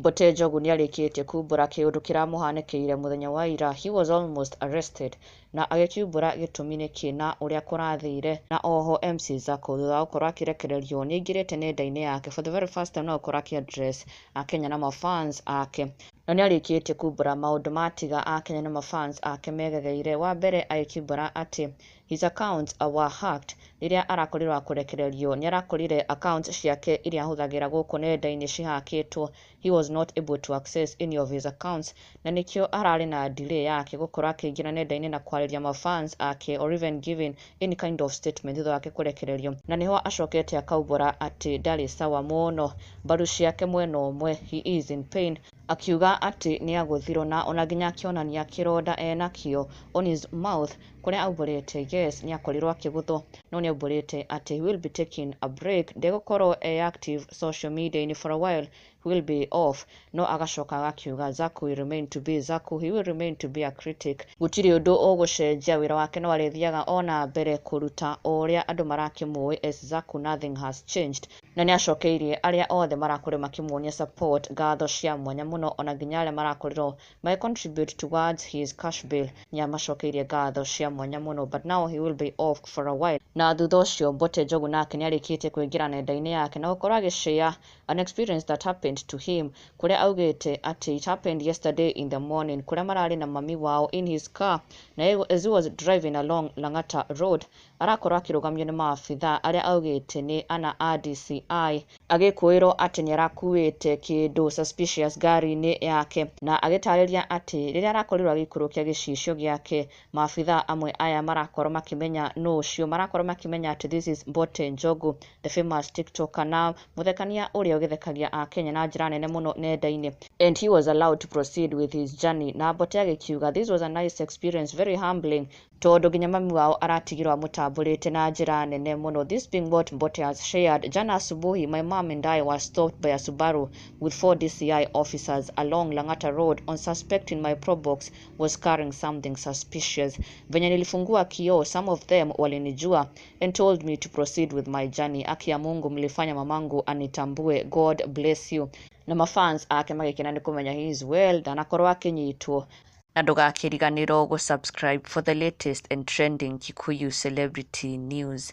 Mbote Njogu niarĩkĩtie kumbũra kĩũndũ kĩramũhanĩkĩire mũthenya wa ira. He was almost arrested na agĩkiumbũra gĩtũmi nĩkĩ na ũrĩa kũrathire. Na oho MC Zaku thutha wa gũkorwo akĩrekererio nĩaingĩrĩte nenda-inĩ yake for the very first time na gũkorwo akĩaddress Akenya na mafans ake. Na nĩarĩkĩtie kumbũra maũndũ matiga Akenya na mafans ake megegeire. Wa mbere agĩkiumbũra atĩ his accounts were hacked rĩrĩa arakorirwo kũrekererio. Nĩarakorire accounts ciake iria ahũthagĩra gũkũ nenda-inĩ cihakĩtwo. He was not able to access any of his accounts na nĩkĩo ararĩ na delay yake gũkorwo akĩingĩra nenda-inĩ na kwarĩria mafans ake or even giving any kind of statement thutha wake kũrekererio. Na nĩho acokete akaumbũra atĩ ndarĩ sawa mũno, mbaru ciake mwena ũmwe, he is in pain. Akiuga atĩ nĩagũthirwo na ona nginya akĩonania kĩronda enakĩo on his mouth, kũrĩa aumbũrĩte yes nĩakorirwo akĩgũthwo no nĩaumbũrĩte atĩ he will be taking a break, ndegũkorwo active social media-inĩ for a while, he will be off. No agacoka agakiuga Zaku will remain to be Zaku, he will remain to be a critic. Gũtirĩ ũndũ ũgũcenjia, wĩra wake no arĩthiaga ona mbere kũruta ũrĩa andũ marakĩmũĩ as Zaku, nothing has changed. Na nĩacokeirie arĩa othe marakorwo makĩmuonia support ngatho cia mwanya mũno ona nginya arĩa marakorirwo contribute towards his cash bail nĩamacokeirie ngatho cia mwanya mũno, but now he will be off for a while. Na thutha ũcio Mbote Njogu nake nĩarĩkĩtie kũingĩra nenda-inĩ yake na gũkorwo agĩshare an experience that happened to him, kũrĩa augĩte atĩ it happened yesterday in the morning, kũrĩa mararĩ na mami wao in his car na as he was driving along Lang'ata Road arakorwo akĩrũgamio nĩ maabithaa arĩa augĩte nĩ ana a DCI, agĩkwĩrwo atĩ nĩarakuĩte kĩndũ suspicious ngari-inĩ yake na agĩtarĩria atĩ rĩrĩa arakorirwo agĩikũrũkia gĩcicio gĩake, maabithaa amwe aya marakorwo makĩmenya nũ ũcio, marakorwo makĩmenya atĩ this is Mbote Njogu, the famous TikToker na mũthekania ũrĩa ũgĩthekagia Akenya na njĩra nene mũno nenda-inĩ, and he was allowed to proceed with his journey. Na Mbote agĩkiuga this was a nice experience, very humbling, tondũ nginya mami wao aratigirwo amũtambũrĩte na njĩra nene mũno. This being what Mbote has shared. Jana asubuhi, my mom and I were stopped by a Subaru with 4 DCI officers along Lang'ata Road on suspecting my probox was carrying something suspicious. Venye nilifungua kioo, some of them walinijua and told me to proceed with my journey. Aki ya Mungu mlifanya mamangu anitambue, God bless you. Na mafans ake magĩkena nĩ kũmenya he is well na anakorwo akĩnyitwo. Na ndũgakĩriganĩrwo gũsubscribe for the latest and trending Kikuyu celebrity news.